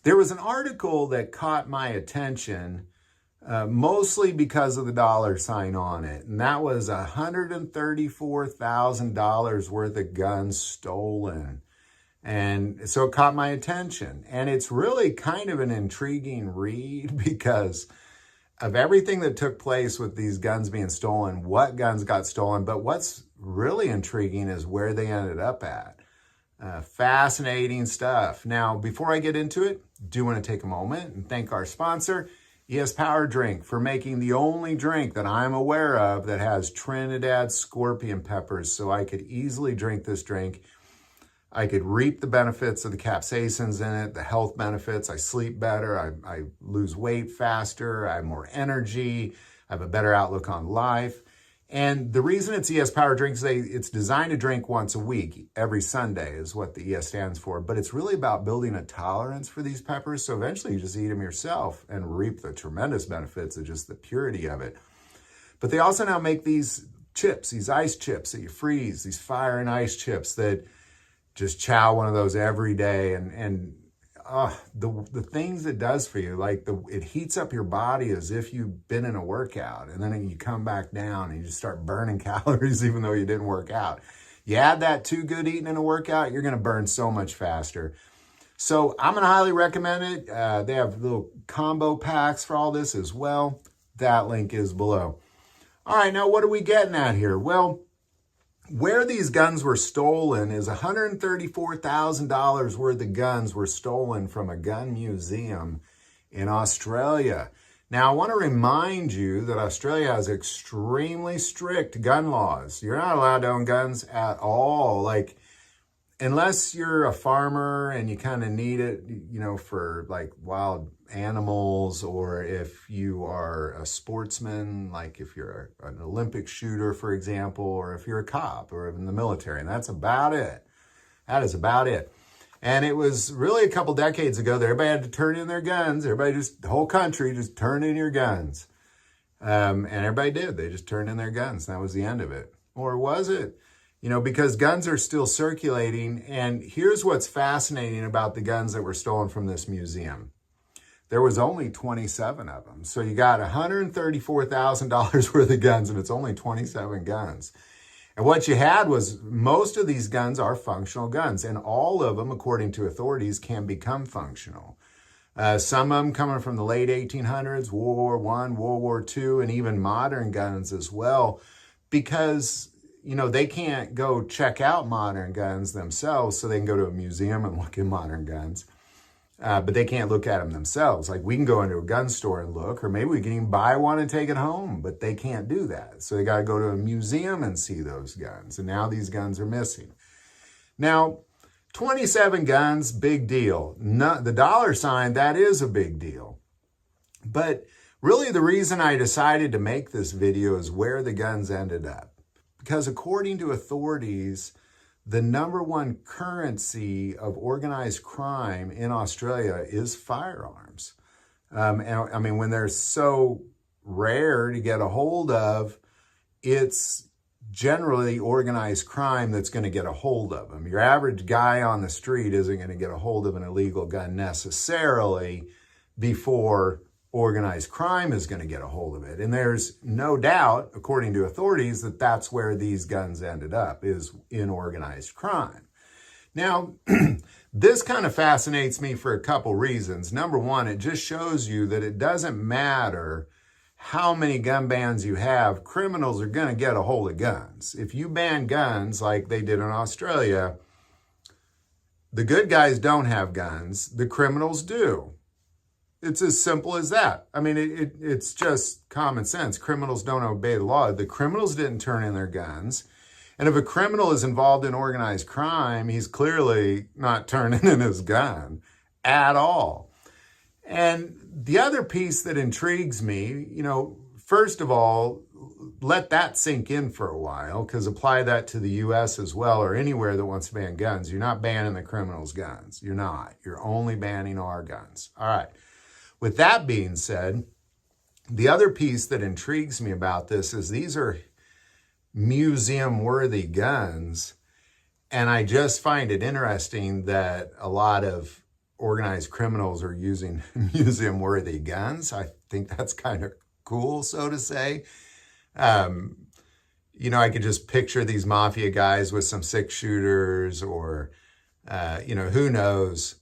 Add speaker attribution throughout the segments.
Speaker 1: There was an article that caught my attention, mostly because of the dollar sign on it. And that was $134,000 worth of guns stolen. And so it caught my attention. And it's really kind of an intriguing read because of everything that took place with these guns being stolen, what guns got stolen, but what's really intriguing is where they ended up at. Fascinating stuff. Now, before I get into it, do want to take a moment and thank our sponsor, ES Power Drink, for making the only drink that I'm aware of that has Trinidad scorpion peppers, so I could easily drink this drink. I could reap the benefits of the capsaicins in it, the health benefits. I sleep better, I lose weight faster, I have more energy, I have a better outlook on life. And the reason it's ES Power Drink is it's designed to drink once a week. Every Sunday is what the ES stands for. But it's really about building a tolerance for these peppers. So eventually you just eat them yourself and reap the tremendous benefits of just the purity of it. But they also now make these chips, these ice chips that you freeze, these fire and ice chips that just chow one of those every day. And the things it does for you, like it heats up your body as if you've been in a workout, and then you come back down and you just start burning calories even though you didn't work out. You add that to good eating in a workout, you're going to burn so much faster. So I'm going to highly recommend it. They have little combo packs for all this as well. That link is below. All right, now what are we getting at here? Well, where these guns were stolen is $134,000 worth of guns were stolen from a gun museum in Australia. Now, I want to remind you that Australia has extremely strict gun laws. You're not allowed to own guns at all. Like, unless you're a farmer and you kind of need it, you know, for like wild animals, or if you are a sportsman, like if you're an Olympic shooter, for example, or if you're a cop or in the military, and that's about it. That is about it. And it was really a couple decades ago that everybody had to turn in their guns. The whole country just turned in your guns. And everybody did. They just turned in their guns. That was the end of it. Or was it? You know, because guns are still circulating. And here's what's fascinating about the guns that were stolen from this museum. There was only 27 of them. So you got $134,000 worth of guns, and it's only 27 guns. And what you had was most of these guns are functional guns, and all of them, according to authorities, can become functional. Some of them coming from the late 1800s, World War I, World War II, and even modern guns as well, because, you know, they can't go check out modern guns themselves, so they can go to a museum and look at modern guns. But they can't look at them themselves. Like, we can go into a gun store and look, or maybe we can even buy one and take it home, but they can't do that. So they got to go to a museum and see those guns. And now these guns are missing. Now, 27 guns, big deal. The dollar sign, that is a big deal. But really the reason I decided to make this video is where the guns ended up. Because according to authorities, the #1 currency of organized crime in Australia is firearms. And I mean, when they're so rare to get a hold of, it's generally organized crime that's going to get a hold of them. Your average guy on the street isn't going to get a hold of an illegal gun necessarily before organized crime is going to get a hold of it. And there's no doubt, according to authorities, that that's where these guns ended up, is in organized crime. Now, this kind of fascinates me for a couple reasons. Number one, it just shows you that it doesn't matter how many gun bans you have, criminals are going to get a hold of guns. If you ban guns like they did in Australia, the good guys don't have guns, the criminals do. It's as simple as that. I mean, it's just common sense. Criminals don't obey the law. The criminals didn't turn in their guns. And if a criminal is involved in organized crime, he's clearly not turning in his gun at all. And the other piece that intrigues me, you know, first of all, let that sink in for a while, because apply that to the US as well, or anywhere that wants to ban guns. You're not banning the criminals' guns. You're not. You're only banning our guns. All right. With that being said, the other piece that intrigues me about this is these are museum-worthy guns, and I just find it interesting that a lot of organized criminals are using museum-worthy guns. I think that's kind of cool, so to say. You know, I could just picture these mafia guys with some six-shooters or, you know, who knows.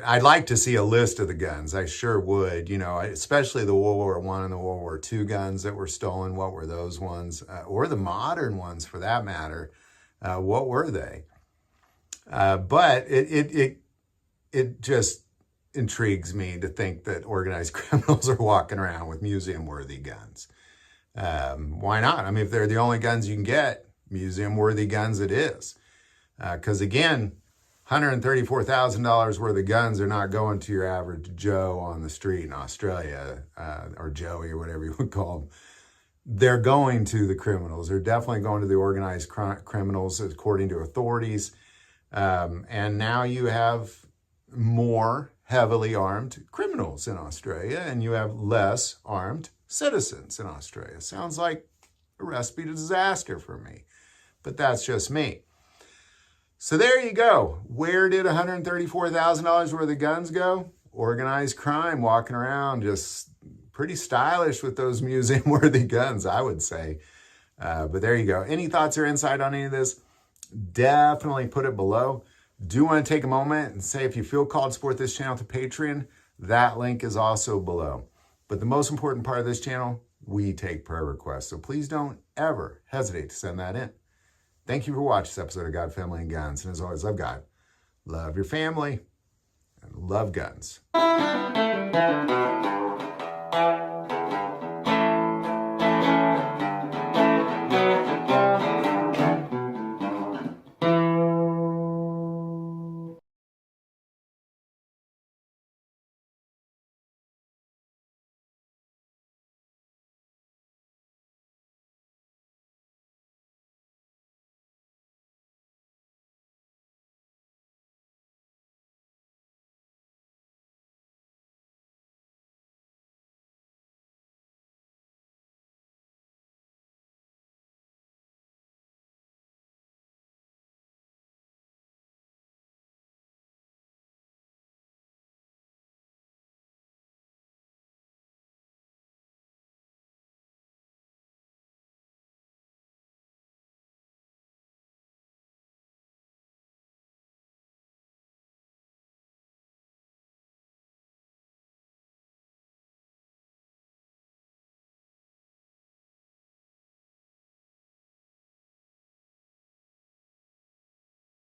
Speaker 1: I'd like to see a list of the guns. I sure would, you know, especially the World War I and the World War II guns that were stolen. What were those ones? Or the modern ones, for that matter. What were they? But it just intrigues me to think that organized criminals are walking around with museum-worthy guns. Why not? I mean, if they're the only guns you can get, museum-worthy guns it is. Because again, $134,000 worth of guns are not going to your average Joe on the street in Australia, or Joey or whatever you would call them. They're going to the criminals. They're definitely going to the organized criminals, according to authorities. And now you have more heavily armed criminals in Australia, and you have less armed citizens in Australia. Sounds like a recipe to disaster for me, but that's just me. So there you go. Where did $134,000 worth of guns go? Organized crime, walking around just pretty stylish with those museum-worthy guns, I would say. But there you go. Any thoughts or insight on any of this? Definitely put it below. Do want to take a moment and say, if you feel called to support this channel to Patreon, that link is also below. But the most important part of this channel, we take prayer requests. So please don't ever hesitate to send that in. Thank you for watching this episode of God, Family, and Guns. And as always, love God, love your family, and love guns.